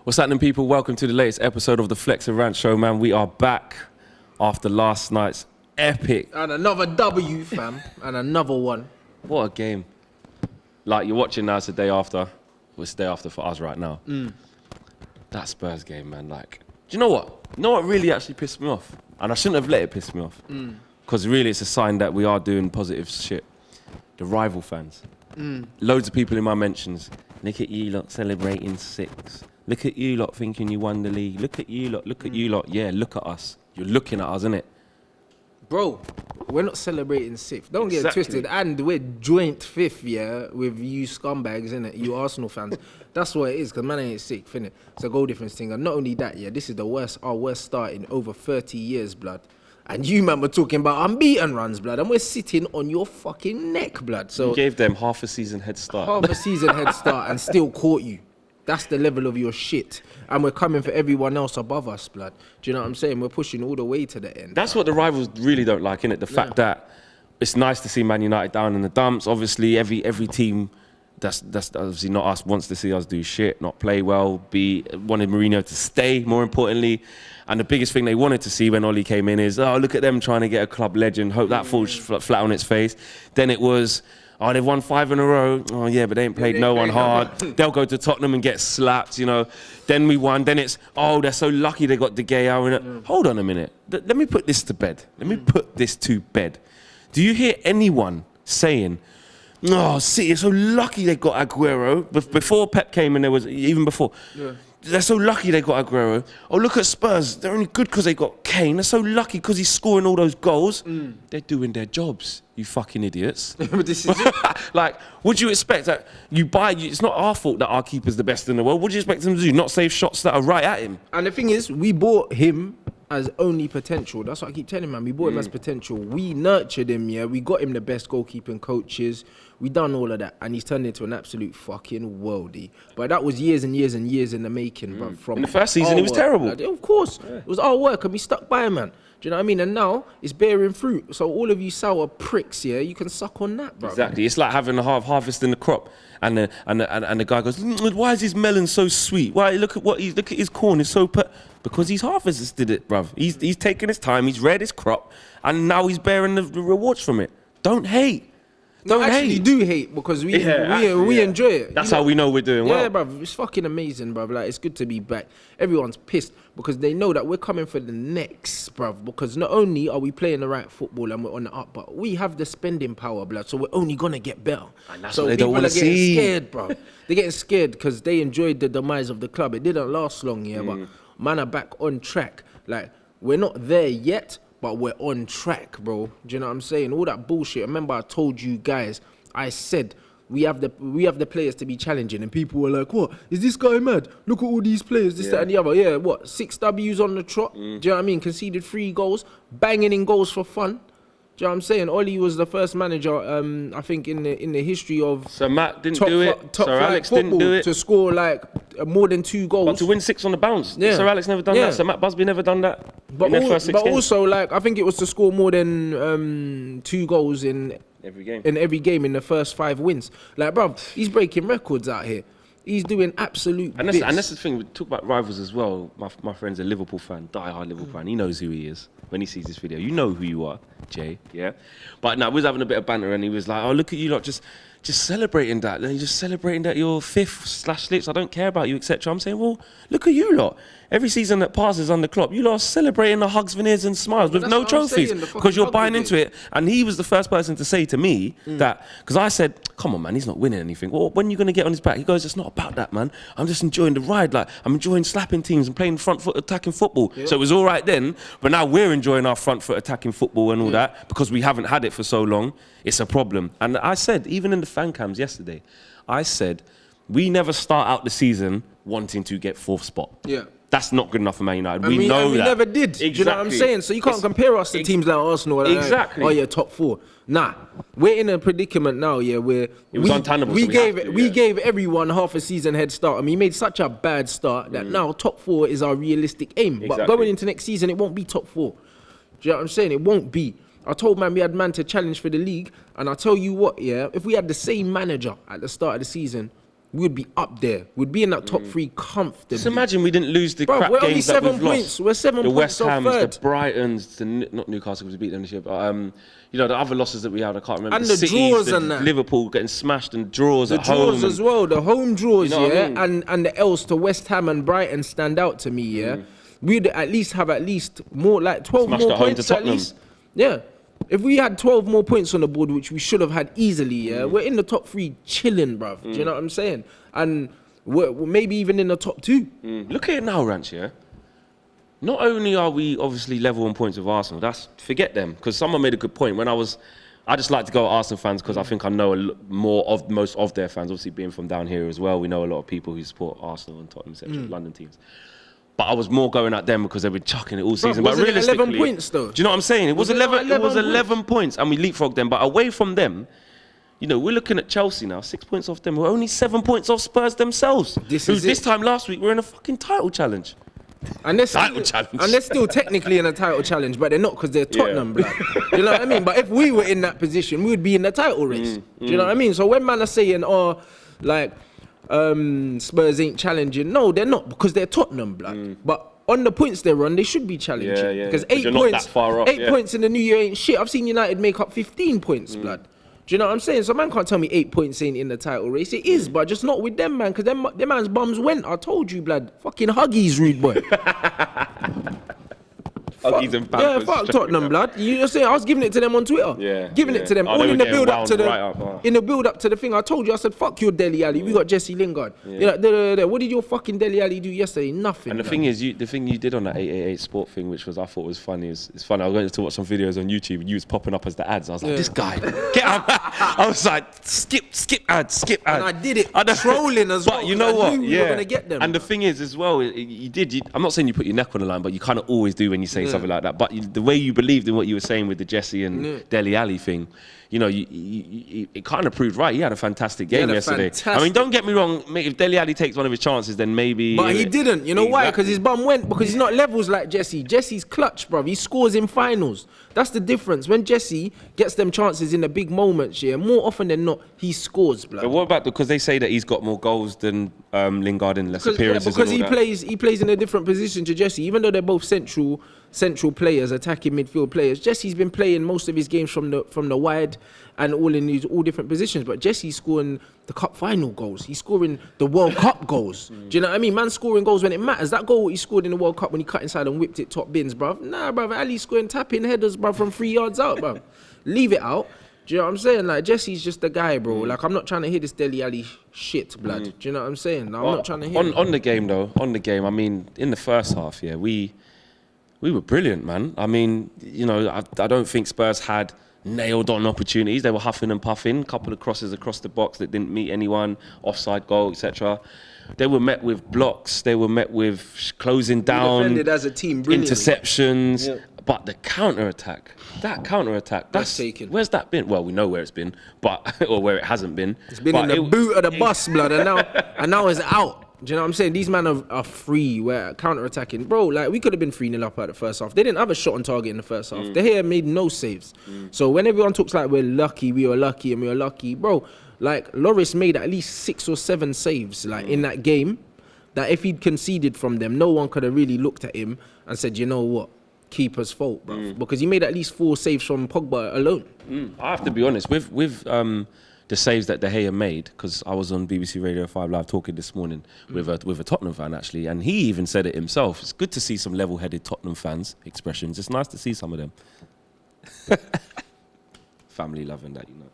What's happening, people? Welcome to the latest episode of the Flex and Rant Show, man. We are back after last night's epic. And another W, fam. And another one. What a game. Like, you're watching now, it's the day after. Well, it's the day after for us right now. That Spurs game, man. Like, do you know what? You know what really actually pissed me off? And I shouldn't have let it piss me off. Because really it's a sign that we are doing positive shit. The rival fans. Loads of people in my mentions. Look at you lot celebrating 6. Look at you lot thinking you won the league. Look at you lot, look at you lot. Yeah, look at us. You're looking at us, innit? Bro, we're not celebrating 6th. Don't get it twisted. And we're joint 5th, yeah, with you scumbags, innit? You Arsenal fans. That's what it is, because man ain't 6th, innit? It's a goal difference thing. And not only that, yeah, this is our worst start in over 30 years, blood. And you, man, were talking about unbeaten runs, blood. And we're sitting on your fucking neck, blood. So you gave them half a season head start. Half a season head start and still caught you. That's the level of your shit. And we're coming for everyone else above us, blood. Do you know what I'm saying? We're pushing all the way to the end. That's what the rivals really don't like, innit? The fact that it's nice to see Man United down in the dumps. Obviously, every team that's obviously not us wants to see us do shit, not play well, wanted Mourinho to stay, more importantly. And the biggest thing they wanted to see when Oli came in is, oh, look at them trying to get a club legend. Hope that falls flat on its face. Then it was, oh, they've won 5 in a row. Oh, yeah, but they ain't played no one hard. They'll go to Tottenham and get slapped, you know. Then we won. Then it's, oh, they're so lucky they got De Gea in it. Hold on a minute. Let me put this to bed. Let me put this to bed. Do you hear anyone saying, oh, City are so lucky they got Aguero? Before Pep came in, there was, even before. They're so lucky they got Aguero. Oh, look at Spurs. They're only good because they got Kane. They're so lucky because he's scoring all those goals. They're doing their jobs, you fucking idiots. This is it. Like, would you expect that it's not our fault that our keeper's the best in the world. What do you expect him to do? Not save shots that are right at him? And the thing is, we bought him as only potential. That's what I keep telling man. We bought him as potential. We nurtured him, yeah. We got him the best goalkeeping coaches. We done all of that, and he's turned into an absolute fucking worldie. But that was years and years and years in the making, bro. From in the first season, he was terrible. Like, of course, it was our work, and we stuck by him, man. Do you know what I mean? And now it's bearing fruit. So all of you sour pricks, yeah, you can suck on that, bro. Exactly. It's like having a harvesting the crop, and the guy goes, why is his melon so sweet? Why look at his corn is so because he's harvested it, bruv. He's taken his time. He's read his crop, and now he's bearing the rewards from it. Don't hate. No, actually, you do hate because we enjoy it. That's how we know we're doing well. Yeah, bruv, it's fucking amazing, bruv. Like, it's good to be back. Everyone's pissed because they know that we're coming for the next, bruv. Because not only are we playing the right football and we're on the up, but we have the spending power, blood. So we're only gonna get better. And that's what they don't want to see. Scared, bruv. They're getting scared because they enjoyed the demise of the club. It didn't last long, yeah, but man are back on track. Like, we're not there yet, but we're on track, bro. Do you know what I'm saying? All that bullshit. Remember, I told you guys, I said we have the players to be challenging, and people were like, "What? Is this guy mad? Look at all these players, this, that, and the other." Yeah, what? 6 W's on the trot. Do you know what I mean? Conceded 3 goals, banging in goals for fun. Do you know what I'm saying? Oli was the first manager, I think, in the history of Sir Matt didn't do it. Sir Alex didn't do it to score like more than 2 goals. But to win 6 on the bounce. Yeah. Sir Alex never done that. Sir Matt Busby never done that. But, also, like, I think it was to score more than 2 goals in every game in the first 5 wins. Like, bruv, he's breaking records out here. He's doing absolute bits. And that's the thing, we talk about rivals as well. My friend's a Liverpool fan, die-hard Liverpool fan. He knows who he is when he sees this video. You know who you are, Jay, yeah? But now, we was having a bit of banter and he was like, oh, look at you lot, just celebrating that. Then you're just celebrating that you're 5th/6th. I don't care about you, etc. I'm saying, well, look at you lot. Every season that passes under Klopp, you lot are celebrating the hugs, veneers and smiles with no trophies because you're buying into it. And he was the first person to say to me that, because I said, come on, man, he's not winning anything. Well, when are you going to get on his back? He goes, it's not about that, man. I'm just enjoying the ride. Like, I'm enjoying slapping teams and playing front foot attacking football. Yeah. So it was all right then, but now we're enjoying our front foot attacking football and all that because we haven't had it for so long. It's a problem. And I said, even in the fan cams yesterday, I said, we never start out the season wanting to get 4th spot. Yeah. That's not good enough for Man United. We know that. We never did. Exactly. Do you know what I'm saying? So you can't compare us to teams like Arsenal. Exactly. Like, oh, yeah, top 4. Nah. We're in a predicament now, yeah, where it was untenable. We gave everyone half a season head start. I mean, we made such a bad start that now top 4 is our realistic aim. Exactly. But going into next season, it won't be top 4. Do you know what I'm saying? It won't be. I told man we had man to challenge for the league, and I tell you what, yeah, if we had the same manager at the start of the season, we would be up there. We'd be in that top 3 comfortably. Just imagine we didn't lose the Bro, crap we're only games that 7 we've points. lost. We're 7 the points West off Hams, third. the Brightons, not Newcastle because we beat them this year, but you know, the other losses that we had, I can't remember. And the the Cities, draws the and that. Liverpool getting smashed and draws The at home. draws as well, the home draws, You know what I yeah, mean? and the L's to West Ham and Brighton stand out to me, yeah. We'd at least have more like 12 Smashed more at home to points at Tottenham. least. Yeah. If we had 12 more points on the board, which we should have had easily, yeah, we're in the top 3 chilling, bruv. Do you know what I'm saying? And we're maybe even in the top 2. Look at it now, Rants, yeah? Not only are we obviously level on points with Arsenal, forget them, because someone made a good point. I just like to go at Arsenal fans because I think I know most of their fans, obviously being from down here as well. We know a lot of people who support Arsenal and Tottenham, etc., London teams. But I was more going at them because they've been chucking it all season. But wasn't it realistically, 11 points though? Do you know what I'm saying? It was 11. It was 11 points, and we leapfrogged them. But away from them, you know, we're looking at Chelsea now, 6 points off them. We're only 7 points off Spurs themselves. This time last week, we're in a fucking title challenge. And they're Title challenge. And they're still technically in a title challenge, but they're not because they're Tottenham, blood. You know what I mean? But if we were in that position, we would be in the title race. Do you know what I mean? So when man are saying, Spurs ain't challenging, no, they're not because they're Tottenham, blood. But on the points they're on, they should be challenging. Because 8 you're not points, that far off, 8 points in the new year ain't shit. I've seen United make up 15 points, blood. Do you know what I'm saying? So man can't tell me 8 points ain't in the title race. It is, but just not with them, man. Because them man's bums went. I told you, blood. Fucking Huggies, rude boy. Huggies and Pampers. Yeah, fuck Tottenham, blood. You know, saying I was giving it to them on Twitter. Giving it to them. Oh, all they in were the build getting up to the wound right up, in the build up to the thing. I told you, I said, fuck your Dele Alli. We got Jesse Lingard. You're like, what did your fucking Dele Alli do yesterday? Nothing. And the thing is, the thing you did on that 888 sport thing, which I thought was funny, it's funny. I was going to watch some videos on YouTube and you was popping up as the ads. I was like, this guy, get out. I was like, skip ads. And I did it trolling as well. But you know what? I knew we were gonna get them. And the thing is, as well, you did. I'm not saying you put your neck on the line, but you kind of always do when you say something like that. But the way you believed in what you were saying with the Jesse and Dele Alli thing, you know, it kind of proved right. He had a fantastic game yesterday. I mean, don't get me wrong. If Dele Alli takes one of his chances, then maybe. But he didn't. You know why? Because his bum went. Because he's not levels like Jesse. Jesse's clutch, bruv. He scores in finals. That's the difference. When Jesse gets them chances in the big moments, more often than not, he scores, blood. But what about because they say that he's got more goals than Lingard in less appearances? Because and all he plays in a different position to Jesse. Even though they're both central players, attacking midfield players. Jesse's been playing most of his games from the wide and all in these all different positions. But Jesse's scoring the cup final goals. He's scoring the World Cup goals. Do you know what I mean? Man scoring goals when it matters. That goal he scored in the World Cup when he cut inside and whipped it top bins, bruv. Nah, bruv. Ali scoring tapping headers, bruv, from 3 yards out, bruv. Leave it out. Do you know what I'm saying? Like, Jesse's just the guy, bro. Like, I'm not trying to hear this Dele Alli shit, blood. Do you know what I'm saying? I'm not trying to hear on the game, though. On the game, I mean, in the first half, we were brilliant, man. I mean, you know, I don't think Spurs had nailed on opportunities. They were huffing and puffing. A couple of crosses across the box that didn't meet anyone, offside goal, etc. They were met with blocks. They were met with closing down. Defended as a team, brilliantly. Interceptions. Yeah. But the counter-attack, that's taken. Where's that been? Well, we know where it's been, but or where it hasn't been. It's been in the boot of the bus, blood, and now it's out. Do you know what I'm saying? These men are free, we're counter-attacking. Bro, like, we could have been 3-0 up at the first half. They didn't have a shot on target in the first half. De Gea made no saves. So when everyone talks like we were lucky, bro, like, Lloris made at least 6 or 7 saves, like, in that game, that if he'd conceded from them, no one could have really looked at him and said, you know what? Keeper's fault, bro. Because he made at least 4 saves from Pogba alone. I have to be honest, with the saves that De Gea made, because I was on BBC Radio 5 Live talking this morning with a Tottenham fan, actually, and he even said it himself. It's good to see some level-headed Tottenham fans expressions. It's nice to see some of them. Family loving that, you know.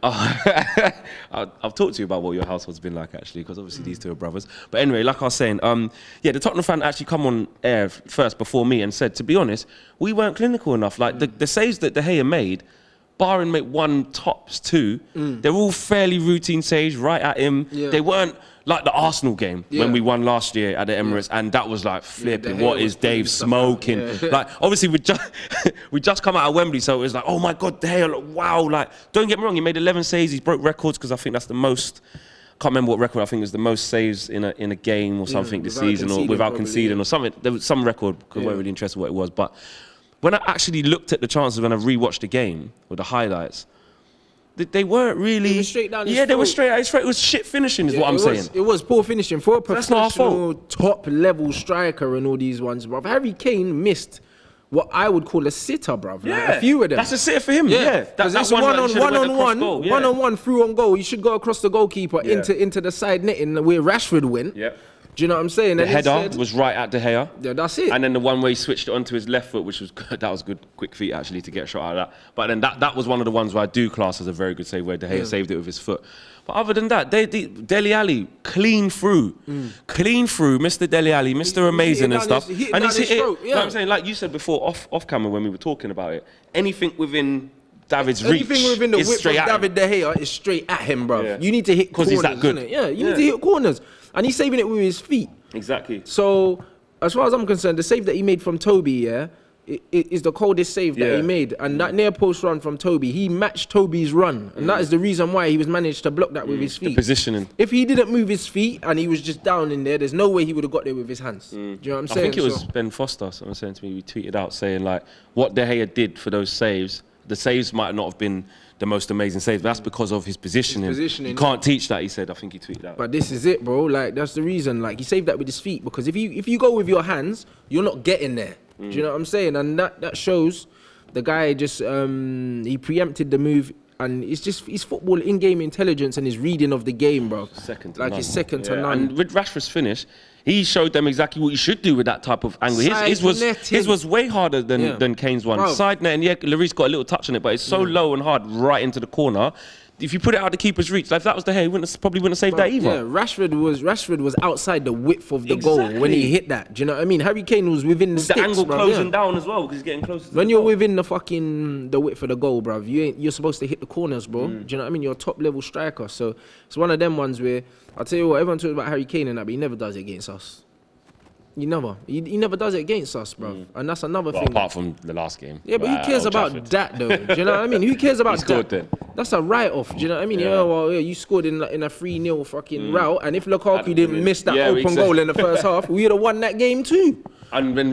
I've talked to you about what your household's been like, actually, because obviously these two are brothers. But anyway, like I was saying, the Tottenham fan actually come on air first before me and said, to be honest, we weren't clinical enough. Like, the saves that De Gea made, barring make 1 tops 2, they're all fairly routine saves right at him. They weren't like the Arsenal game when we won last year at the Emirates, and that was like flipping. What is Dave smoking? Like, obviously we just come out of Wembley, so it was like, oh my God, De Gea, like, wow. Like, don't get me wrong, he made 11 saves. He's broke records because I think that's the most. Can't remember what record. I think it was the most saves in a game or something this season, or without conceding or something. There was some record because I wasn't really interested in what it was, but. When I actually looked at the chances, when I rewatched the game, or the highlights, They weren't really. They were straight down his Yeah, they were throat. straight at his throat. It was shit finishing, is what I'm saying. It was poor finishing for a That's not our professional, top-level striker and all these ones, bruv. Harry Kane missed what I would call a sitter, bruv. Like, a few of them. That's a sitter for him. Yeah, Because it's one one-on-one through on goal. You should go across the goalkeeper into the side netting where Rashford went. Yeah. Do you know what I'm saying? The And header instead, was right at De Gea. Yeah, that's it. And then the one where he switched it onto his left foot, which was good. That was good, quick feet actually to get a shot out of that. But then that was one of the ones where I do class as a very good save where De Gea saved it with his foot. But other than that, Dele Alli clean through, Mr. Dele Alli, Mr. Amazing and stuff. And he's hit it. You know what I'm saying? Like you said before, off camera when we were talking about it, anything within David's reach anything within the is width straight of at him. David De Gea is straight at him, bruv. Yeah. You need to hit corners. Because he's that good. Innit? Yeah, you need to hit corners. And he's saving it with his feet. Exactly. So, as far as I'm concerned, the save that he made from Toby, it is the coldest save that he made. And that near post run from Toby, he matched Toby's run. And that is the reason why he was managed to block that with his feet. The positioning. If he didn't move his feet and he was just down in there's no way he would have got there with his hands. Do you know what I'm saying? I think it was Ben Foster, someone saying to me, we tweeted out saying like, what De Gea did for those saves, the saves might not have been the most amazing saves, but that's because of his positioning. You can't teach that, he said. I think he tweeted out. But this is it, bro. Like, that's the reason. Like, he saved that with his feet, because if you go with your hands, you're not getting there. Do you know what I'm saying? And that shows the guy just he preempted the move, and it's just his football in-game intelligence and his reading of the game, bro. Second to like none. It's second to none. And with Rashford's finish, he showed them exactly what you should do with that type of angle. His was way harder than Kane's one. Bro. Side net, and Lloris got a little touch on it, but it's so low and hard right into the corner. If you put it out of the keeper's reach, like if that was De Gea, he probably wouldn't have saved that either. Yeah, Rashford was outside the width of the goal when he hit that. Do you know what I mean? Harry Kane was within the sticks, the angle bruv, closing down as well because he's getting closer. When you're within the fucking the width of the goal, bruv, you're supposed to hit the corners, bro. Do you know what I mean? You're a top level striker, so it's one of them ones where I'll tell you what, everyone talks about Harry Kane and that, but he never does it against us. He never does it against us, bro. And that's another thing. Apart from the last game. Yeah, but who cares about that, though? Do you know what I mean? Who cares about that? Then. That's a write-off. Do you know what I mean? Yeah, you scored in a 3-0 fucking route, and if Lukaku didn't miss that open goal in the first half, we would have won that game too. And when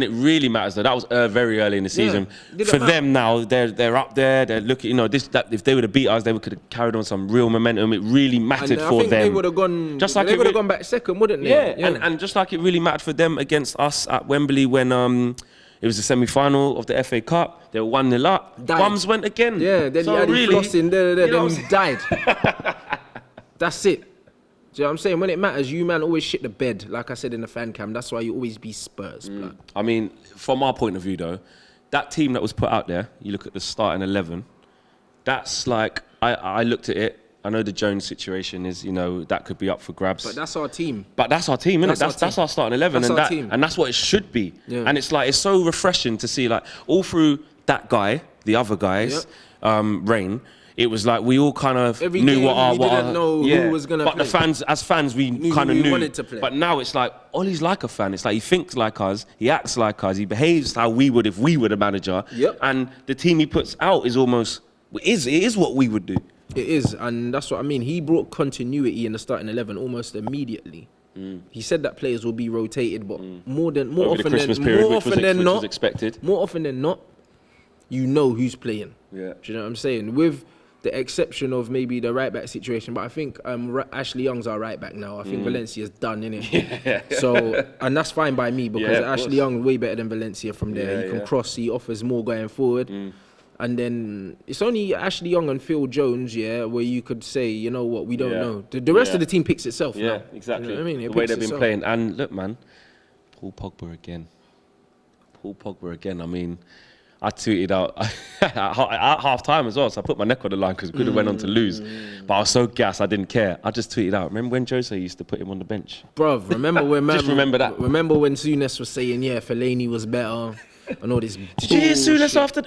it really matters, though, that was very early in the season. For them now, they're up there. They're looking, if they would have beat us, they could have carried on some real momentum. It really mattered for them. They would have gone. Just like they would have gone back second, wouldn't they? Yeah. And just like it really mattered for them against us at Wembley when it was the semi-final of the FA Cup. They were 1-0 up. Bums went again. Yeah. Then he had his floss in there. Then he died. That's it. Do you know what I'm saying? When it matters, you man always shit the bed, like I said in the fan cam. That's why you always be Spurs, blood. I mean, from our point of view, though, that team that was put out there, you look at the starting 11, that's like, I looked at it. I know the Jones situation is, that could be up for grabs. But that's our team. Isn't it? That's our starting 11. That's and our team. And that's what it should be. Yeah. And it's like, it's so refreshing to see, like, all through that guy, the other guys, reign, it was like we all kind of Every knew game, what we didn't know who was going to play. But as fans, we kind of knew. Wanted to play. But now it's like, Ollie's like a fan. It's like he thinks like us, he acts like us, he behaves how we would if we were the manager. Yep. And the team he puts out is almost, it is what we would do. It is, and that's what I mean. He brought continuity in the starting 11 almost immediately. He said that players will be rotated, but more often than not, you know who's playing. Yeah. Do you know what I'm saying? With the exception of maybe the right back situation, but I think Ashley Young's our right back now. I think Valencia's done, innit? Yeah. So, and that's fine by me because Ashley Young way better than Valencia from there. He can cross, he offers more going forward. And then it's only Ashley Young and Phil Jones, where you could say, you know what, we don't know. The rest of the team picks itself. Yeah, now. exactly. You know what I mean? The way they've been playing. And look, man, Paul Pogba again. I mean, I tweeted out at half time as well, so I put my neck on the line because we could have went on to lose. But I was so gassed, I didn't care. I just tweeted out. Remember when Jose used to put him on the bench? Bruv, remember when Just remember that. Remember when Souness was saying, Fellaini was better and all this Did you hear Souness after?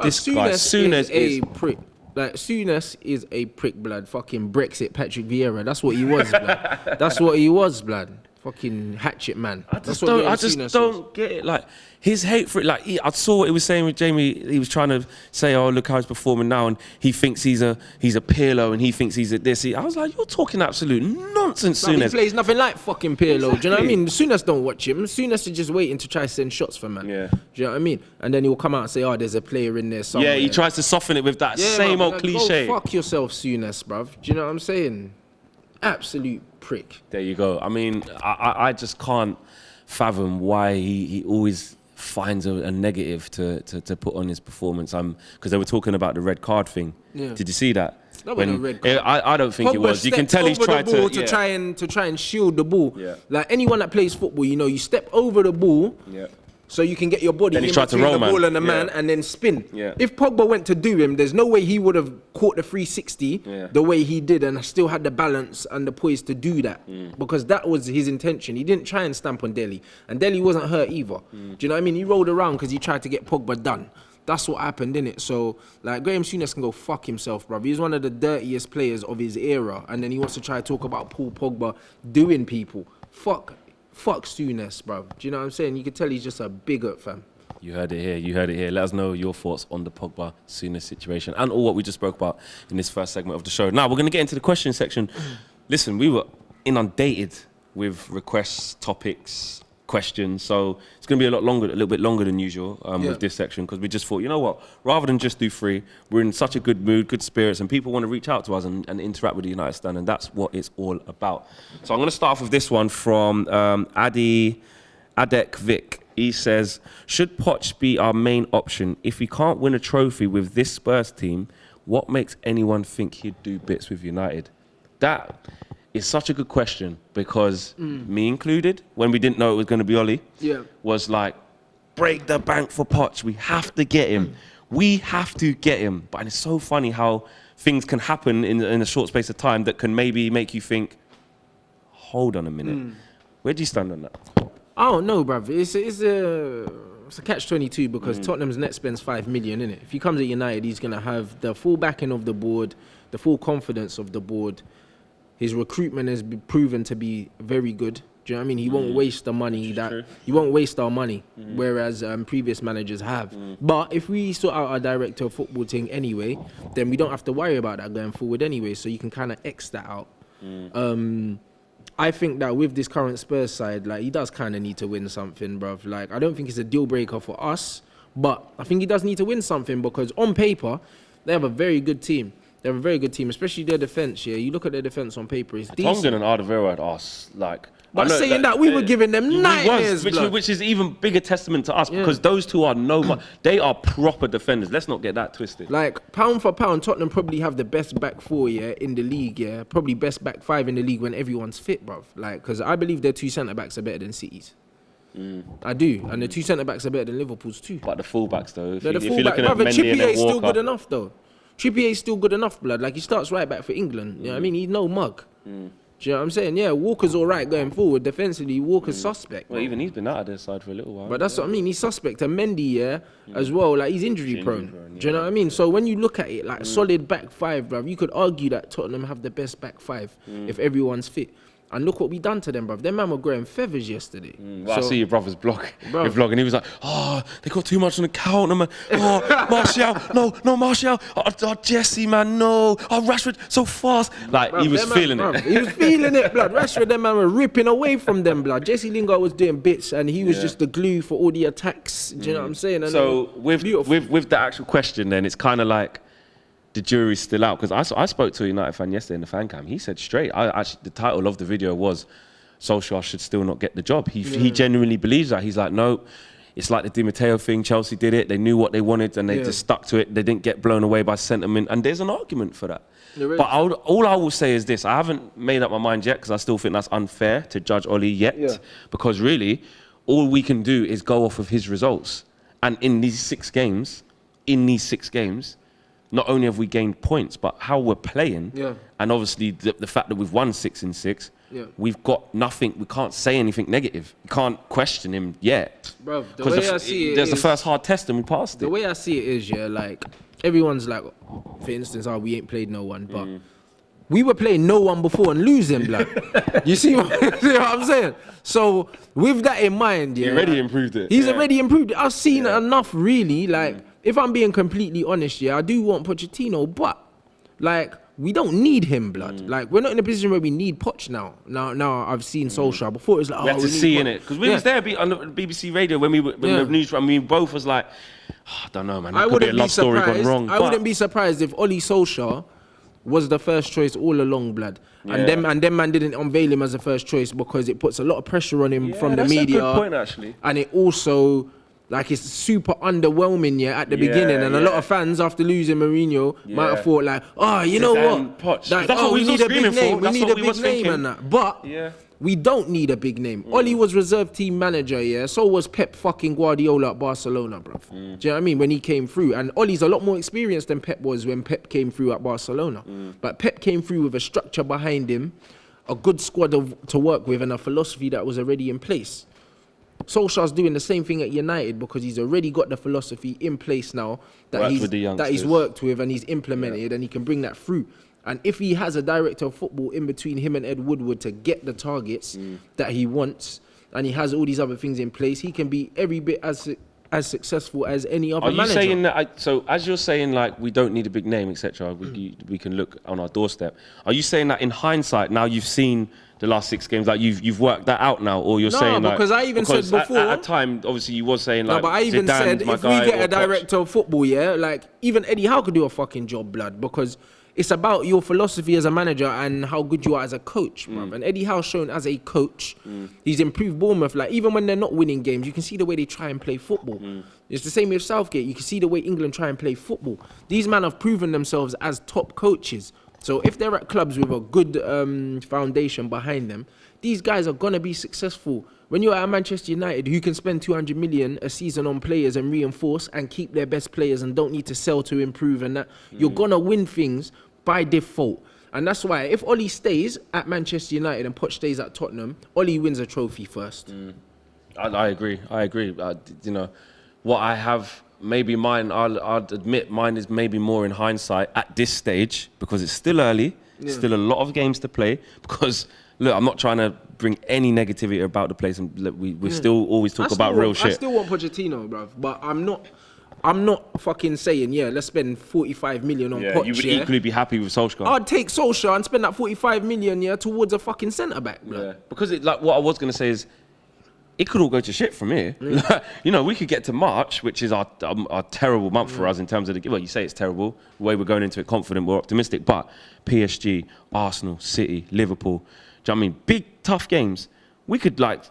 This guy, Souness is a prick. Like, Souness is a prick, blood. Fucking Brexit Patrick Vieira. That's what he was, blood. That's what he was, blood. Fucking hatchet man. I just don't get it. Like his hate for it. Like I saw what he was saying with Jamie. He was trying to say, "Oh, look how he's performing now," and he thinks he's a Pirlo, and he thinks he's a this. I was like, "You're talking absolute nonsense." He Souness plays nothing like fucking Pirlo. Do you know what I mean? Souness don't watch him. Souness is just waiting to try to send shots for man. Yeah. Do you know what I mean? And then he'll come out and say, "Oh, there's a player in there somewhere." Yeah, he tries to soften it with that same old cliche. Go fuck yourself, Souness, bruv. Do you know what I'm saying? Absolute prick. There you go. I mean, I just can't fathom why he always finds a negative to put on his performance. Because they were talking about the red card thing. Yeah. Did you see that? That wasn't a red card. I don't think Pogba it was. You can tell he's tried to try and shield the ball. Yeah. Like anyone that plays football, you know, you step over the ball. Yeah. So you can get your body in between the ball and the man and then spin. Yeah. If Pogba went to do him, there's no way he would have caught the 360 the way he did and still had the balance and the poise to do that. Because that was his intention. He didn't try and stamp on Dele. And Dele wasn't hurt either. Do you know what I mean? He rolled around because he tried to get Pogba done. That's what happened, innit? So, like, Graham Souness can go fuck himself, bruv. He's one of the dirtiest players of his era. And then he wants to try to talk about Paul Pogba doing people. Fuck Souness, bro. Do you know what I'm saying? You can tell he's just a bigot, fam. You heard it here. Let us know your thoughts on the Pogba Souness situation and all what we just spoke about in this first segment of the show. Now, we're going to get into the question section. Listen, we were inundated with requests, topics, questions, so it's going to be a little bit longer than usual with this section, because we just thought, you know what, rather than just do 3, we're in such a good mood, good spirits, and people want to reach out to us and interact with the United Stand, and that's what it's all about. So I'm going to start off with this one from Adek Vic. He says, should Poch be our main option? If we can't win a trophy with this Spurs team, what makes anyone think he'd do bits with United? That is such a good question, because me included, when we didn't know it was going to be Oli, was like, break the bank for Poch. We have to get him. We have to get him. But it's so funny how things can happen in a short space of time that can maybe make you think, hold on a minute. Where do you stand on that? I don't know, bruv. It's a catch-22, because Tottenham's net spends 5 million, innit? If he comes at United, he's going to have the full backing of the board, the full confidence of the board. His recruitment has been proven to be very good. Do you know what I mean? He won't waste the money he won't waste our money, whereas previous managers have. But if we sort out our director of football thing anyway, then we don't have to worry about that going forward anyway. So you can kind of X that out. I think that with this current Spurs side, like, he does kind of need to win something, bruv. Like, I don't think it's a deal breaker for us, but I think he does need to win something, because on paper, they have a very good team. They have a very good team, especially their defence, yeah. You look at their defence on paper, it's decent. Tongan and Alderweireld are like... But saying that, we were giving them nightmares, which is even bigger testament to us, because those two are they are proper defenders. Let's not get that twisted. Like, pound for pound, Tottenham probably have the best back 4, in the league, Probably best back 5 in the league when everyone's fit, bruv. Like, because I believe their 2 centre-backs are better than City's. I do, and the 2 centre-backs are better than Liverpool's too. But the full-backs, though, if you're looking at Mendy Trippier and then is still Walker... good enough, though. Trippier is still good enough, blood. Like, he starts right back for England. You know what I mean? He's no mug. Do you know what I'm saying? Yeah, Walker's all right going forward. Defensively, Walker's suspect. Well, even he's been out of their side for a little while. But that's what I mean. He's suspect. And Mendy, as well. Like, he's injury prone. Do you know what I mean? So when you look at it, like, solid back 5, bruv, you could argue that Tottenham have the best back 5 if everyone's fit. And look what we done to them, bruv. Them man were growing feathers yesterday. Well, I see your brother's vlog, and he was like, oh, they got too much on the counter, man. Oh, Martial, no, Martial. Oh, Jesse, man, no. Oh, Rashford, so fast. Like, bruv, he was feeling it. He was feeling it, blood. Rashford, them man were ripping away from them, blood. Jesse Lingard was doing bits, and he was just the glue for all the attacks. Do you know what I'm saying? And so with the actual question, then, it's kind of like, the jury's still out, because I spoke to a United fan yesterday in the fan cam. He said straight, the title of the video was, Solskjaer should still not get the job. He genuinely believes that. He's like, no, it's like the Di Matteo thing. Chelsea did it. They knew what they wanted, and they just stuck to it. They didn't get blown away by sentiment, and there's an argument for that. But all I will say is this. I haven't made up my mind yet, because I still think that's unfair to judge Oli yet, because really, all we can do is go off of his results. And in these 6 games, not only have we gained points, but how we're playing, and obviously the fact that we've won 6 in 6, we've got nothing. We can't say anything negative. You can't question him yet. Bro, the way I see it there's the first hard test and we passed it. The way I see it is, like, everyone's like, for instance, we ain't played no one, but we were playing no one before and losing, blood. You see what I'm saying? So with that in mind, yeah, he already improved it. He's already improved it. I've seen enough, really. Like, if I'm being completely honest, yeah, I do want Pochettino, but like, we don't need him, blood. Like, we're not in a position where we need Poch now. Now I've seen Solskjaer. Before it was like, we had to see in it because we was there on the BBC radio when the news. I mean, we both was like, I don't know, man. That could be a love story gone wrong. I wouldn't be surprised if Ole Solskjaer was the first choice all along, blood. And them man didn't unveil him as the first choice because it puts a lot of pressure on him from the media. That's a good point, actually. And it also, like, it's super underwhelming, at the beginning. And a lot of fans, after losing Mourinho, might have thought, like, oh, you know what? Poch. Like, that's what we need a big name. For. We need a big name and that. But we don't need a big name. Ole was reserve team manager, so was Pep fucking Guardiola at Barcelona, bruv. Do you know what I mean? When he came through. And Ole's a lot more experienced than Pep was when Pep came through at Barcelona. But Pep came through with a structure behind him, a good squad to work with, and a philosophy that was already in place. Solskjaer's doing the same thing at United because he's already got the philosophy in place now that he's worked with and he's implemented, and he can bring that through. And if he has a director of football in between him and Ed Woodward to get the targets that he wants, and he has all these other things in place, he can be every bit as successful as any other manager. Are you saying that? So as you're saying, like, we don't need a big name, etc. We can look on our doorstep. Are you saying that in hindsight, now you've seen the last 6 games, like you've worked that out now, or you're saying like? Because I even said before. At a time, obviously, you was saying like. No, but I even said if we get a director of football, like even Eddie Howe could do a fucking job, blood, because it's about your philosophy as a manager and how good you are as a coach, bruv. And Eddie Howe's shown as a coach, he's improved Bournemouth. Like, even when they're not winning games, you can see the way they try and play football. It's the same with Southgate. You can see the way England try and play football. These men have proven themselves as top coaches. So if they're at clubs with a good foundation behind them, these guys are going to be successful. When you're at Manchester United, who can spend 200 million a season on players and reinforce and keep their best players and don't need to sell to improve and that, you're going to win things by default. And that's why if Ole stays at Manchester United and Poch stays at Tottenham, Ole wins a trophy first. I agree. You know, what I have, maybe mine, I'll admit mine is maybe more in hindsight at this stage because it's still early, still a lot of games to play. Because, look, I'm not trying to bring any negativity about the place, and we still always talk about real shit. I still want Pochettino, bruv, but I'm not fucking saying, let's spend 45 million on Poch. You would equally be happy with Solskjaer. I'd take Solskjaer and spend that 45 million, towards a fucking centre-back, blood. Yeah, because like what I was going to say is, it could all go to shit from here. You know, we could get to March, which is our terrible month for us in terms of the. Well, you say it's terrible. The way we're going into it confident, we're optimistic. But PSG, Arsenal, City, Liverpool, do you know what I mean? Big, tough games. We could, like,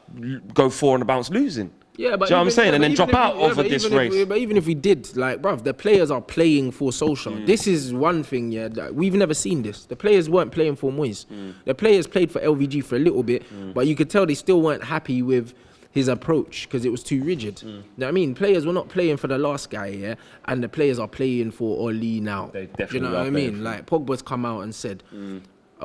go 4 on the bounce losing. Yeah, but do you know what I'm saying? And then drop out of this race. But even if we did, like, bruv, the players are playing for Solskjaer. This is one thing, we've never seen this. The players weren't playing for Moyes. The players played for LVG for a little bit, but you could tell they still weren't happy with his approach because it was too rigid. You know what I mean? Players were not playing for the last guy, and the players are playing for Ole now. They definitely you know what I mean? Like, Pogba's come out and said,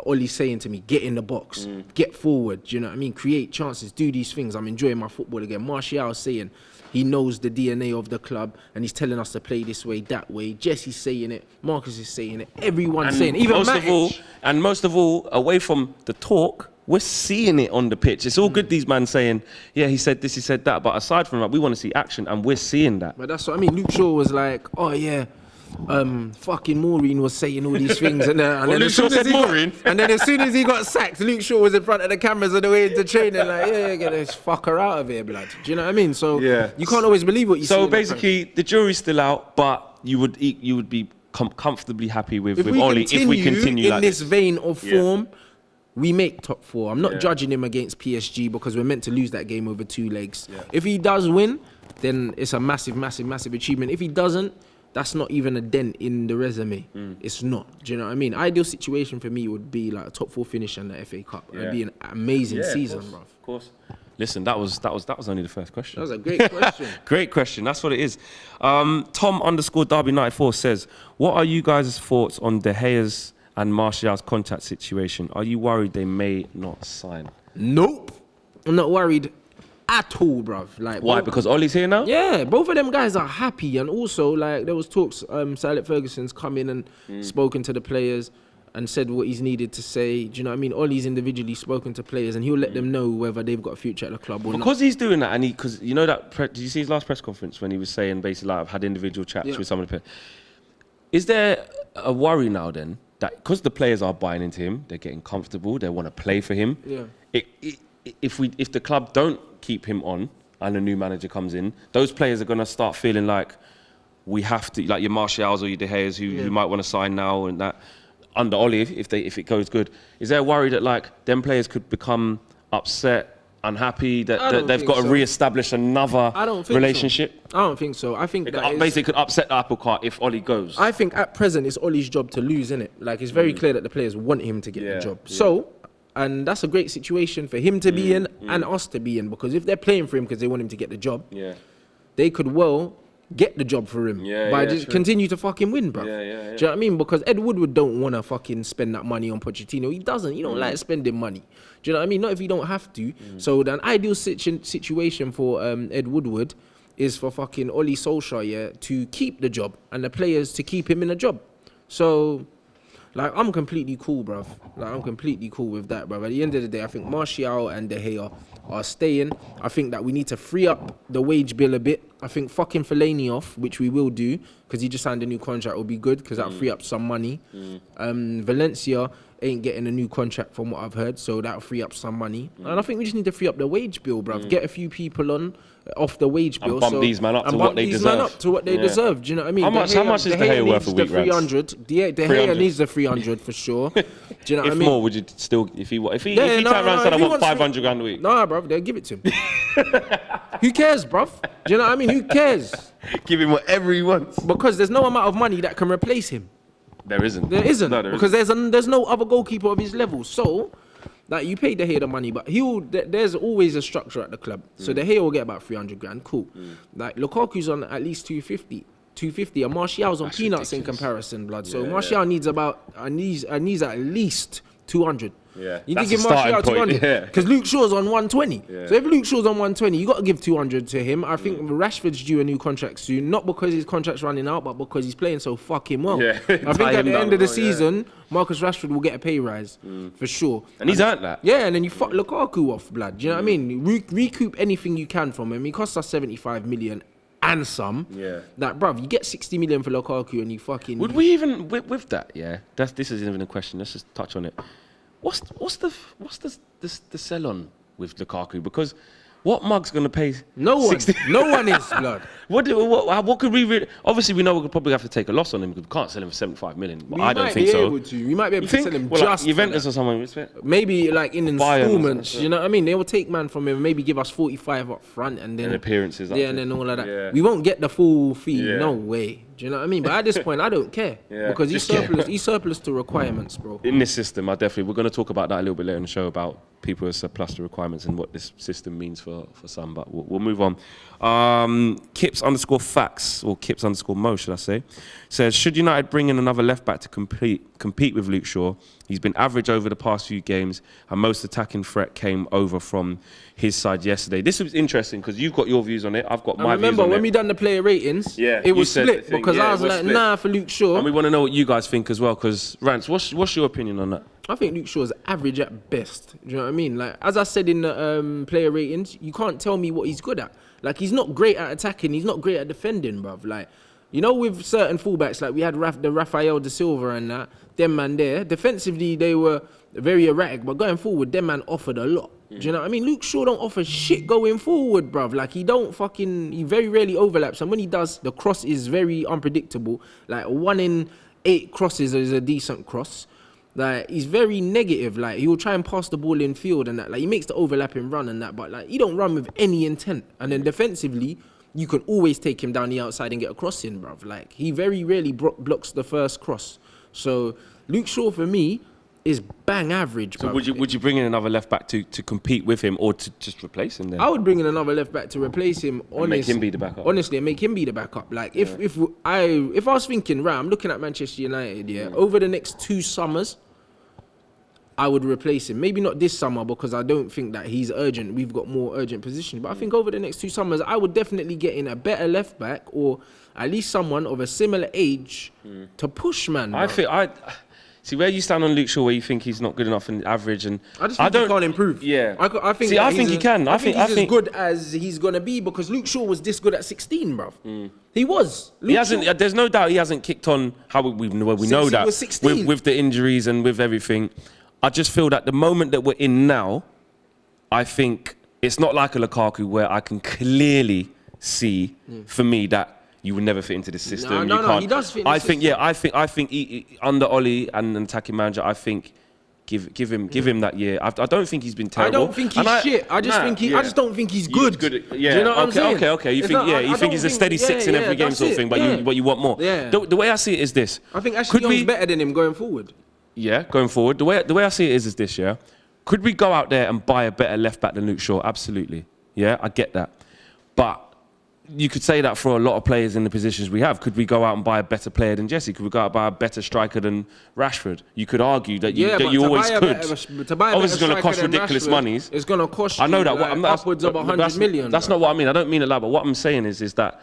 Ole's saying to me, get in the box, get forward, do you know what I mean? Create chances, do these things. I'm enjoying my football again. Martial's saying he knows the DNA of the club and he's telling us to play this way, that way. Jesse's saying it, Marcus is saying it, everyone's saying it, even Matic. Most of all, away from the talk, we're seeing it on the pitch. It's all good, these men saying, yeah, he said this, he said that, but aside from that, we want to see action, and we're seeing that. But that's what I mean. Luke Shaw was like, oh yeah, fucking Maureen was saying all these things, and then Luke Shaw said Maureen. And then as soon as he got sacked, Luke Shaw was in front of the cameras on the way into training, like, get this fucker out of here, blood. Do you know what I mean? So you can't always believe what you see. So basically, the jury's still out, but you would be comfortably happy with Ole if we continue in this vein of form. We make top 4. I'm not judging him against PSG because we're meant to lose that game over 2 legs. If he does win, then it's a massive, massive, massive achievement. If he doesn't, that's not even a dent in the resume. It's not. Do you know what I mean? Ideal situation for me would be like a top 4 finish in the FA Cup. It'd be an amazing season, bro. Of course. Listen, that was only the first question. That was a great question. Great question. That's what it is. Tom_Derby94 says, what are you guys' thoughts on De Gea's and Martial's contract situation? Are you worried they may not sign? Nope. I'm not worried at all, bruv. Like, why? Because Ole's here now? Yeah, both of them guys are happy. And also, like, there was talks, Sir Alex Ferguson's come in and spoken to the players. and said what he's needed to say. Do you know what I mean? Ollie's individually spoken to players, and he'll let them know whether they've got a future at the club or not. Because he's doing that, and because you know that. Did you see his last press conference when he was saying basically, like, I've had individual chats with some of the players? Is there a worry now then that because the players are buying into him, they're getting comfortable, they want to play for him? Yeah. If the club don't keep him on and a new manager comes in, those players are going to start feeling like we have to, like your Martials or your De Gea's who might want to sign now and that. Under Ollie, if it goes good, is there a worry that like them players could become upset, unhappy, that they've got to re-establish another relationship? I don't think so. I think that basically could upset the apple cart if Ollie goes. I think at present it's Ollie's job to lose, innit? Like it's very clear that the players want him to get the job. Yeah. So, and that's a great situation for him to be in and us to be in, because if they're playing for him because they want him to get the job, they could well get the job for him by just continue to fucking win, bro. Do you know what I mean? Because Ed Woodward don't want to fucking spend that money on Pochettino. He doesn't. He don't like spending money. Do you know what I mean? Not if you don't have to. So the ideal situation for Ed Woodward is for fucking Ollie Solskjaer to keep the job and the players to keep him in the job. So, like, I'm completely cool, bruv. Like, I'm completely cool with that, bruv. At the end of the day, I think Martial and De Gea are staying. I think that we need to free up the wage bill a bit. I think fucking Fellaini off, which we will do, because he just signed a new contract, will be good, because that'll free up some money. Valencia ain't getting a new contract from what I've heard, so that'll free up some money. And I think we just need to free up the wage bill, bruv. Get a few people off the wage bill. And bump these man up to what they deserve. Do you know what I mean? How much is De Gea worth a week, Rants? 300. De Gea needs the 300 for sure. Do you know what I mean? If more, would you still, if he turned around and said, I want 500 grand a week? Nah, bruv, they'll give it to him. Who cares, bruv? Do you know what I mean? Who cares? Give him whatever he wants. Because there's no amount of money that can replace him. There isn't. There isn't. No, there because there's no other goalkeeper of his level. So, like, you pay De Gea the money, but there's always a structure at the club. So De Gea will get about 300 grand. Cool. Like, Lukaku's on at least 250, and Martial's on peanuts in comparison, blood. So Martial needs needs at least 200. Yeah, you can give Martial 200 because Luke Shaw's on 120. So if Luke Shaw's on 120, you got to give 200 to him. I think Rashford's due a new contract soon, not because his contract's running out, but because he's playing so fucking well. I think at the end of the season, Marcus Rashford will get a pay rise for sure. And he's earned that. Yeah, and then you fuck Lukaku off, blood. Do you know what I mean? Recoup anything you can from him. He costs us 75 million. And some, that bruv, you get 60 million for Lukaku and you fucking. Would we even with that? Yeah, this isn't even a question. Let's just touch on it. What's the sell on with Lukaku? Because what mug's gonna pay? No one. No one is, blood. What could we really? Obviously, we know we could probably have to take a loss on him because we can't sell him for 75 million. But I don't think so. We might be able to sell him just like Juventus or someone. Maybe like in installments. You know what I mean? They will take man from him, maybe give us 45 up front and then appearances. And then all of that. Yeah. We won't get the full fee. No way. Do you know what I mean? But at this point, I don't care because he's surplus to requirements, bro. In this system, we're going to talk about that a little bit later in the show about people with surplus to requirements and what this system means for some. But we'll move on. Kips_facts or Kips_mo, should I say, says, should United bring in another left back to compete with Luke Shaw? He's been average over the past few games, and most attacking threat came over from his side yesterday. This was interesting because you've got your views on it. I've got my views on it. Remember when we done the player ratings? It was split because I was like, split. Nah, for Luke Shaw. And we want to know what you guys think as well. Because Rants, what's your opinion on that? I think Luke Shaw's average at best. Do you know what I mean? Like, as I said in the player ratings, you can't tell me what he's good at. Like, he's not great at attacking. He's not great at defending, bruv. Like, you know, with certain fullbacks, like we had the Rafael da Silva and that, them man there, defensively they were very erratic, but going forward, them man offered a lot. Do you know what I mean? Luke Shaw don't offer shit going forward, bruv. Like, he very rarely overlaps, and when he does, the cross is very unpredictable. Like, 1 in 8 crosses is a decent cross. Like, he's very negative. Like, he will try and pass the ball in field and that. Like, he makes the overlapping run and that, but like, he don't run with any intent. And then defensively, you can always take him down the outside and get a cross in, bruv. Like, he very rarely blocks the first cross. So, Luke Shaw, for me, is bang average, bruv. So would you bring in another left back to compete with him or to just replace him then? I would bring in another left back to replace him. And make him be the backup. Honestly, and make him be the backup. Like, if I was thinking, right, I'm looking at Manchester United, over the next 2 summers, I would replace him. Maybe not this summer because I don't think that he's urgent. We've got more urgent positions. But I think over the next 2 summers, I would definitely get in a better left back or at least someone of a similar age to push, man. See where you stand on Luke Shaw, where you think he's not good enough and average, and I just think he can't improve. Yeah, I think. See, I think he can. I think he's as good as he's gonna be because Luke Shaw was this good at 16, bruv. He was. He hasn't. There's no doubt he hasn't kicked on how we know that was 16. with the injuries and with everything. I just feel that the moment that we're in now, I think it's not like a Lukaku where I can clearly see for me that you would never fit into the system. No, he does fit in the system. I think he, under Oli and an attacking manager, I think give him that year. I don't think he's been terrible. I don't think he's shit. I just don't think he's good. Yeah. Do you know what I'm saying? Okay. You think he's a steady six in every game sort of thing, but you want more. Yeah. The way I see it is this. I think Ashley Young's better than him going forward. Yeah, going forward. The way I see it is this, yeah. Could we go out there and buy a better left back than Luke Shaw? Absolutely. Yeah, I get that. But you could say that for a lot of players in the positions we have. Could we go out and buy a better player than Jesse? Could we go out and buy a better striker than Rashford? You could argue that you always could. Obviously, it's going to cost ridiculous monies. It's going to cost I know that. Like upwards of 100 million. That's not what I mean. I don't mean it like, but what I'm saying is that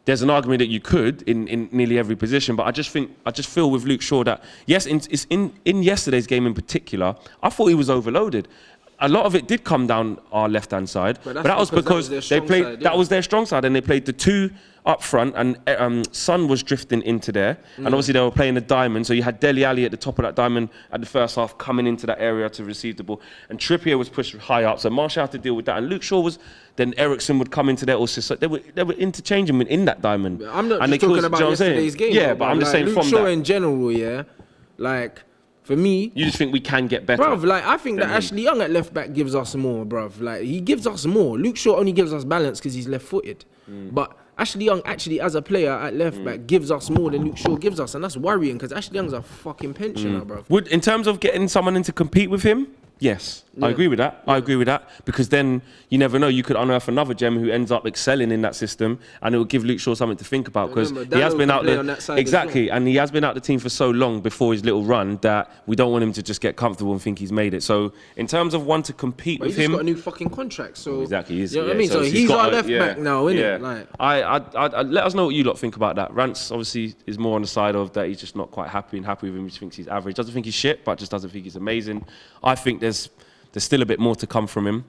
there's an argument that you could in nearly every position, but I just feel with Luke Shaw that yes, in yesterday's game in particular, I thought he was overloaded. A lot of it did come down our left-hand side, but that was because they played. Side, yeah. That was their strong side, and they played the two up front, and Son was drifting into there, and obviously they were playing the diamond. So you had Dele Alli at the top of that diamond at the first half, coming into that area to receive the ball, and Trippier was pushed high up. So Martial had to deal with that, and Luke Shaw was. Then Ericsson would come into there also. So they were interchanging in that diamond. I'm not just talking about yesterday's game. Yeah, but I'm just saying Luke from Shaw that. in general, yeah, like. For me, you just think we can get better, bruv. Like I think that Ashley Young at left back gives us more, bruv. Like he gives us more. Luke Shaw only gives us balance because he's left-footed. But Ashley Young actually, as a player at left back, gives us more than Luke Shaw gives us, and that's worrying because Ashley Young's a fucking pensioner, bruv. Would in terms of getting someone in to compete with him? Yes, I agree with that. I agree with that because then you never know. You could unearth another gem who ends up excelling in that system, and it will give Luke Shaw something to think about because he has been out there exactly, and he has been out the team for so long before his little run that we don't want him to just get comfortable and think he's made it. So in terms of one to compete with him, he's got a new fucking contract. So exactly, you know what I mean. So he's our left back now, isn't it? Like I let us know what you lot think about that. Rants obviously is more on the side of that he's just not quite happy with him. He just thinks he's average. Doesn't think he's shit, but just doesn't think he's amazing. I think there's still a bit more to come from him.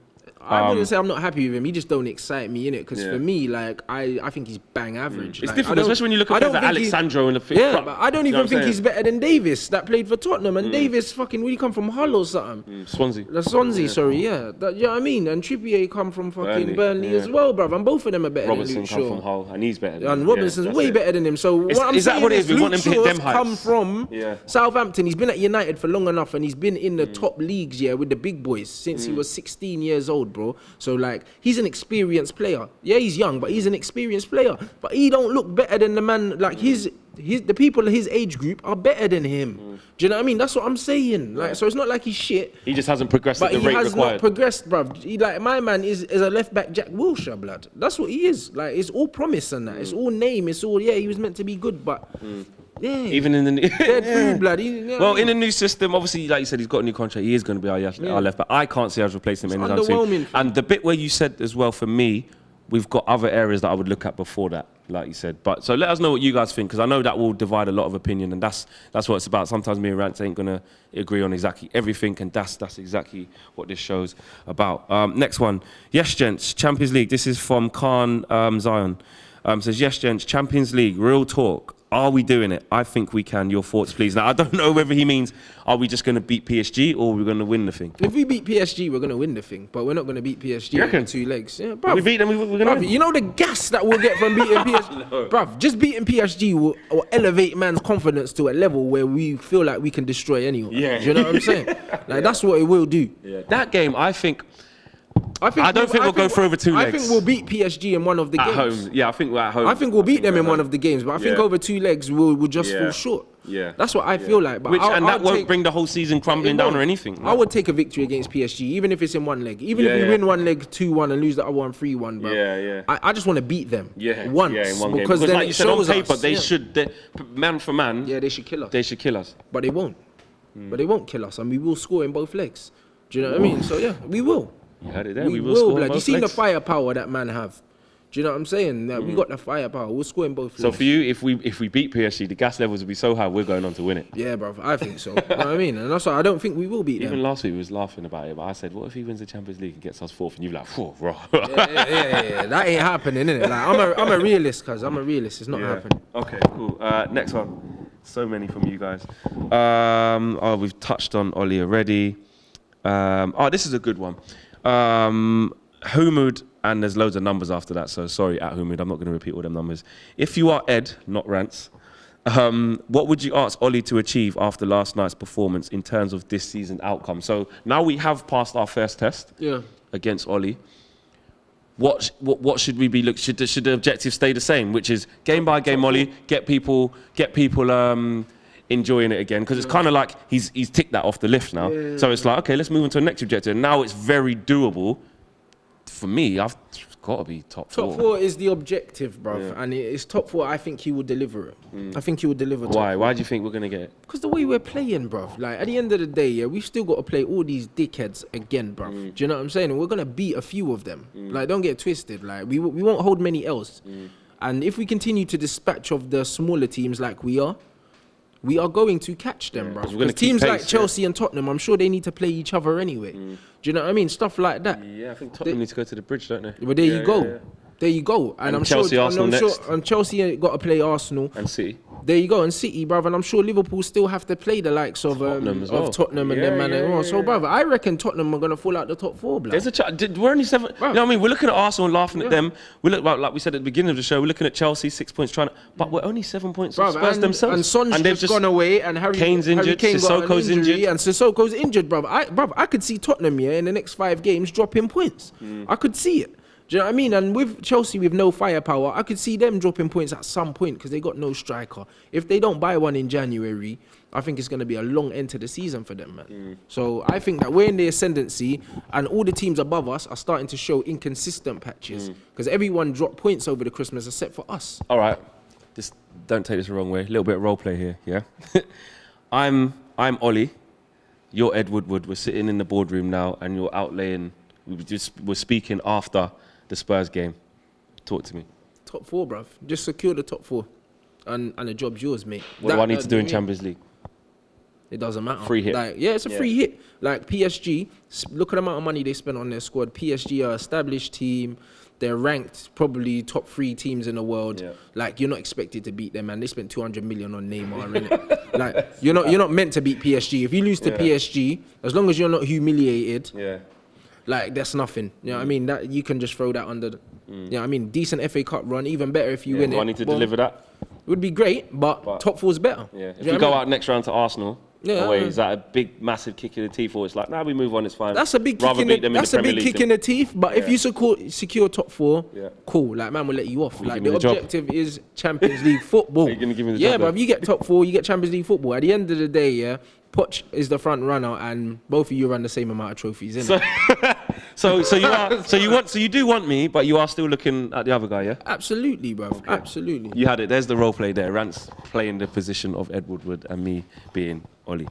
I wouldn't say I'm not happy with him. He just don't excite me, innit? Because for me, like, I think he's bang average. It's like, different, especially when you look at players like Alexandro and the fifth. Yeah, but I don't even think he's better than Davis that played for Tottenham. And Davis fucking, where he come from, Hull or something? Swansea, sorry, yeah. You know what I mean? And Trippier come from fucking Burnley as well, bruv. And both of them are better than Luke Shaw. Robertson come from Hull, and he's better than him. And Robinson's way better than him. So what I'm saying is Luke Shaw's come from Southampton. He's been at United for long enough, and he's been in the top leagues, with the big boys since he was 16 years old, bro. So like, he's an experienced player. Yeah, he's young, but he's an experienced player. But he don't look better than the man. Like the people in his age group are better than him. Do you know what I mean? That's what I'm saying. Like, so it's not like he's shit. He just hasn't progressed at the rate required. But he has not progressed, bruv. Like my man is a left back Jack Wilshere, blood. That's what he is. Like it's all promise and that. It's all name. It's all he was meant to be good, but. Yeah. Even in the new food, blood. In the new system, obviously, like you said, he's got a new contract. He is going to be our left back. I can't see us replacing him anytime soon. And the bit where you said as well, for me, we've got other areas that I would look at before that, like you said. But so let us know what you guys think, because I know that will divide a lot of opinion, and that's what it's about. Sometimes me and Rants ain't going to agree on exactly everything, and that's exactly what this show's about. Next one. Yes, gents, Champions League. This is from Khan Zion. Says, yes, gents, Champions League, real talk. Are we doing it? I think we can. Your thoughts, please. Now, I don't know whether he means, are we just going to beat PSG or are we going to win the thing? If we beat PSG, we're going to win the thing. But we're not going to beat PSG in 2 legs. Yeah, bruv. We beat them, we're going to win. You know the gas that we'll get from beating PSG? No. Bruv, just beating PSG will elevate man's confidence to a level where we feel like we can destroy anyone. Yeah. Do you know what I'm saying? Like, that's what it will do. Yeah. That game, I don't think we'll go for over 2 legs. I think we'll beat PSG in one of the games. At home. Yeah, I think we're at home. I think we'll beat them in one of the games, but I think over 2 legs we'll just fall short. Yeah. That's what I feel like. But that won't bring the whole season crumbling down or anything. I would take a victory against PSG, even if it's in 1 leg. Even if we win 1 leg 2-1 and lose the other one 3-1, bro. Yeah. I just want to beat them once. Yeah, in one game. Because then like you said, on paper, they should, man for man. Yeah, they should kill us. They should kill us. But they won't. But they won't kill us, and we will score in both legs. Do you know what I mean? So yeah, we will. You heard it there. We will, blood. You seen the firepower that man have. Do you know what I'm saying? We got the firepower. We'll score in both. So for you, if we beat PSG, the gas levels will be so high, we're going on to win it. Yeah, bro. I think so. You know what I mean? And that's why I don't think we will beat them. Even last week we was laughing about it, but I said, what if he wins the Champions League and gets us fourth? And you're like, whoa, bro. Yeah. That ain't happening, innit? Like, I'm a realist, cuz. I'm a realist. It's not happening. Okay, cool. Next one. So many from you guys. We've touched on Ollie already. This is a good one. Humud, and there's loads of numbers after that, so sorry at Humud, I'm not going to repeat all them numbers. If you are Ed, not Rants, what would you ask Ollie to achieve after last night's performance in terms of this season outcome? So now we have passed our first test against Ollie. What should we be looking? Should the objective stay the same, which is game by game, Ollie, get people enjoying it again, because it's kind of like he's ticked that off the list now. So it's like, okay, let's move on to the next objective. And now it's very doable. For me, I've got to be top four. Top four is the objective, bruv. And it's top four. I think he will deliver it. I think he will deliver. Why? Why do you think we're going to get it? Because the way we're playing, bruv. Like, at the end of the day, we've still got to play all these dickheads again, bruv. Do you know what I'm saying? And we're going to beat a few of them. Like, don't get twisted. Like, we won't hold many else. And if we continue to dispatch of the smaller teams like we are going to catch them, bro. Because teams like Chelsea and Tottenham, I'm sure they need to play each other anyway. Do you know what I mean? Stuff like that. Yeah, I think Tottenham need to go to the bridge, don't they? But there you go. Yeah. There you go. And I'm Chelsea, sure, Arsenal next. And Chelsea got to play Arsenal. And City. There you go. And City, brother. And I'm sure Liverpool still have to play the likes of Tottenham, and them, man. So, brother, I reckon Tottenham are going to fall out the top four, blood. There's we're only 7. You know what I mean? We're looking at Arsenal and laughing at them. We look like we said at the beginning of the show, we're looking at Chelsea, 6 points but we're only 7 points off Spurs themselves. And Son's just gone away, and Kane's injured, Sissoko's injured. And Sissoko's injured, brother. I could see Tottenham in the next 5 games dropping points. I could see it. Do you know what I mean? And with Chelsea with no firepower, I could see them dropping points at some point because they got no striker. If they don't buy one in January, I think it's going to be a long end to the season for them, man. So I think that we're in the ascendancy, and all the teams above us are starting to show inconsistent patches because everyone dropped points over the Christmas except for us. All right, just don't take this the wrong way. A little bit of role play here, yeah. I'm Ollie. You're Ed Woodward. We're sitting in the boardroom now, and you're outlaying. We're speaking after the Spurs game. Talk to me. Top 4, bruv. Just secure the top 4. And the job's yours, mate. What do I need to do in Champions League? It doesn't matter. Free hit. Like, yeah, it's a free hit. Like PSG, look at the amount of money they spent on their squad. PSG are an established team. They're ranked probably top 3 teams in the world. Yeah. Like, you're not expected to beat them, man. They spent 200 million on Neymar, innit? Like, you're not meant to beat PSG. If you lose to PSG, as long as you're not humiliated, like, that's nothing. You know what I mean? That you can just throw that under the, you know what I mean? Decent FA Cup run, even better if you win it. Do I need to deliver that? It would be great, but top 4's better. Yeah. If we go out next round to Arsenal, is that a big, massive kick in the teeth, or it's like, we move on, it's fine. That's a big kick in the teeth, but if you secure top 4, cool. Like, man will let you off. Like, the objective is Champions League football. Are you going to give me the job? But if you get top 4, you get Champions League football. At the end of the day, Poch is the front runner, and both of you run the same amount of trophies, innit? So you do want me, but you are still looking at the other guy, yeah? Absolutely, bro. Okay. Absolutely. You had it. There's the role play there. Rants playing the position of Ed Woodward and me being Ollie.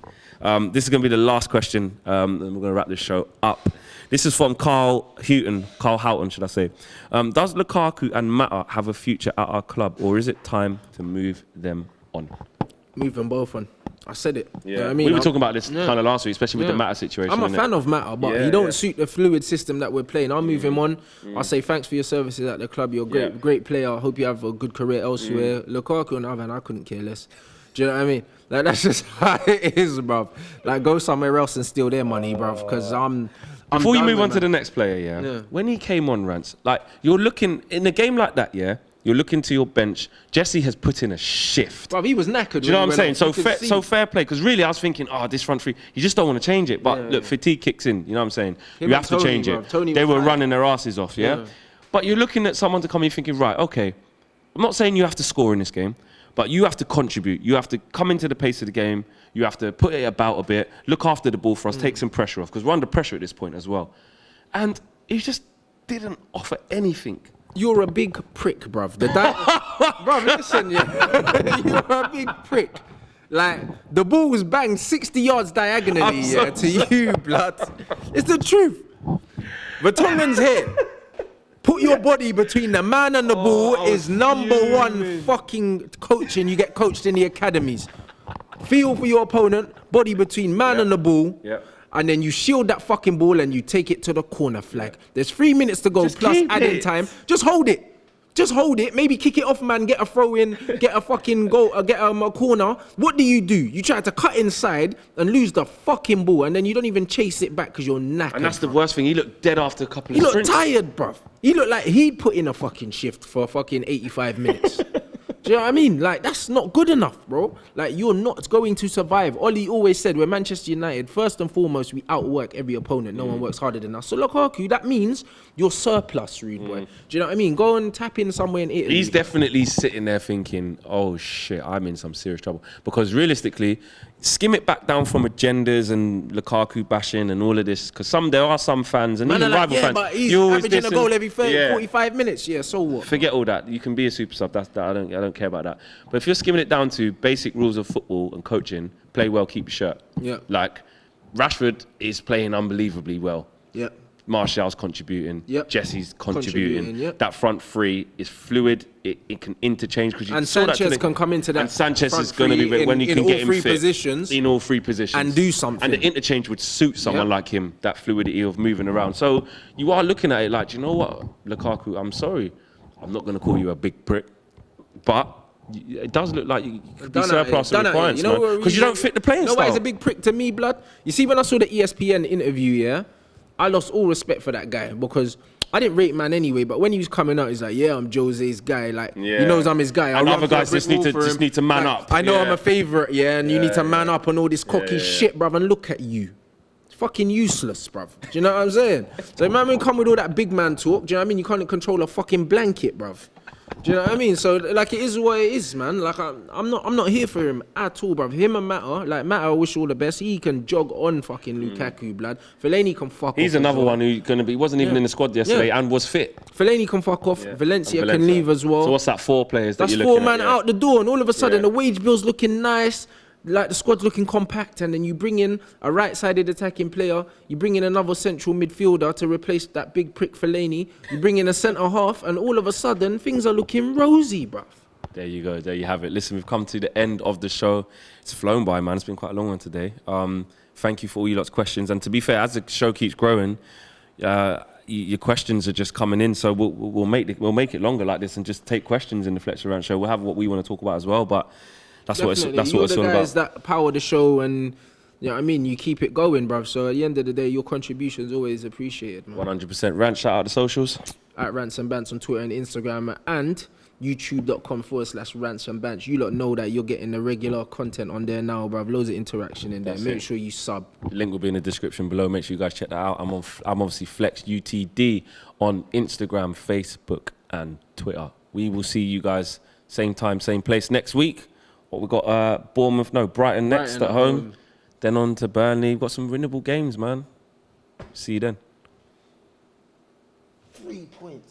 This is going to be the last question, and we're going to wrap this show up. This is from Carl Houghton, should I say. Does Lukaku and Mata have a future at our club, or is it time to move them on? Move them both on. I said it. Yeah. You know what I mean? We were talking about this kind of last week, especially with the Mata situation. I'm a fan of Mata, but he don't suit the fluid system that we're playing. I'll move him on. I'll say thanks for your services at the club. You're a great player. I hope you have a good career elsewhere. Lukaku, on the other hand, I couldn't care less. Do you know what I mean? Like, that's just how it is, bruv. Like, go somewhere else and steal their money, bruv, because I'm Before you move on to the next player, when he came on, Rants, like, you're looking, in a game like that, you're looking to your bench. Jesse has put in a shift. Bruv, he was knackered. Do you know what I'm saying? So fair play, because really I was thinking, this front 3, you just don't want to change it. But look, fatigue kicks in, you know what I'm saying? You have to change it. They were running their asses off, But you're looking at someone to come in thinking, right, okay, I'm not saying you have to score in this game, but you have to contribute. You have to come into the pace of the game. You have to put it about a bit, look after the ball for us, take some pressure off, because we're under pressure at this point as well. And he just didn't offer anything. You're a big prick, bruv. Bruv, listen, you're a big prick. Like, the ball was banged 60 yards diagonally to you, blood. It's the truth. Vertonghen's here. Put your body between the man and the ball is number one fucking coaching. You get coached in the academies. Feel for your opponent, body between man and the ball. And then you shield that fucking ball and you take it to the corner flag. There's 3 minutes to go Just plus keep adding it. time. Just hold it. Just hold it. Maybe kick it off, man. Get a throw in. Get a fucking goal. Get a corner. What do? You try to cut inside and lose the fucking ball, and then you don't even chase it back because you're knackered. And that's the worst thing. He looked dead after a couple of He looked sprints. tired, bruv. He looked like he'd put in a fucking shift for fucking 85 minutes. Do you know what I mean? Like, that's not good enough, bro. Like, you're not going to survive. Ollie always said, we're Manchester United, first and foremost, we outwork every opponent. No one works harder than us. So, Lukaku, that means you're surplus, rude boy. Do you know what I mean? Go and tap in somewhere in Italy. He's definitely sitting there thinking, oh shit, I'm in some serious trouble. Because realistically, skim it back down from agendas and Lukaku bashing and all of this. Because there are some fans and Man, even like, rival yeah, fans. but he's you always averaging a listen- goal every 30, Yeah. 45 minutes. Yeah, so what? Forget all that. You can be a super sub. That's that. I don't care about that. But if you're skimming it down to basic rules of football and coaching, play well, keep your shirt. Yeah. Like Rashford is playing unbelievably well. Yeah. Martial's contributing. Yep. Jesse's contributing. Yep. That front three is fluid. It can interchange because you And saw that Sanchez today. can come into that And Sanchez front is going to be three when you in can all get him three fit positions in all three positions and do something. And the interchange would suit someone Yep. like him. That fluidity of moving around. So you are looking at it like, do you know what, Lukaku? I'm sorry, I'm not going to call you a big prick, but it does look like you could be surplus of requirements, man. Because you don't fit the playing style. style. It's a big prick to me, blood. You see, when I saw the ESPN interview, yeah, I lost all respect for that guy because I didn't rate man anyway. But when he was coming out, he's like, "Yeah, I'm Jose's guy. Like, Yeah. he knows I'm his guy." And I'll other run through a guys brick just need wall to- for just him. need to man Like, up. I know Yeah. I'm a favourite, yeah, and you need to man up and all this cocky shit, bruv. And look at you. It's fucking useless, bruv. Do you know what I'm saying? So, man, when come with all that big man talk, do you know what I mean? You can't control a fucking blanket, bruv. Do you know what I mean? So, like, it is what it is, man. Like, I'm not here for him at all, bruv. Him and Mata, I wish all the best. He can jog on fucking Lukaku, blood. Fellaini can fuck off. He's as another well. one who wasn't even in the squad yesterday and was fit. Fellaini can fuck off. Valencia can leave as well. So what's that? 4 players that That's you're 4 looking man at? out the door, and all of a sudden Yeah. the wage bill's looking nice, like the squad's looking compact, and then you bring in a right-sided attacking player, you bring in another central midfielder to replace that big prick Fellaini, you bring in a centre half, and all of a sudden things are looking rosy, bruv. There you go. There you have it. Listen, we've come to the end of the show. It's flown by, man. It's been quite a long one today. Thank you for all your lot's questions. And to be fair, as the show keeps growing, your questions are just coming in. So we'll make it longer like this and just take questions in the Fletcher Rant show. We'll have what we want to talk about as well. But that's what it's all You're the about. guys that power the show, and you know what I mean, you keep it going, bruv. So at the end of the day, your contribution's always appreciated, man. 100%. Rant, shout out the socials. At Rants and Bants on Twitter and Instagram, and youtube.com/Rants and Bants. You lot know that you're getting the regular content on there now, bruv. Loads of interaction in there. That's Make it. sure you sub. The link will be in the description below. Make sure you guys check that out. I'm obviously Flex UTD on Instagram, Facebook, and Twitter. We will see you guys same time, same place next week. What we got? Brighton next Brighton at home. Then on to Burnley. We've got some winnable games, man. See you then. 3 points.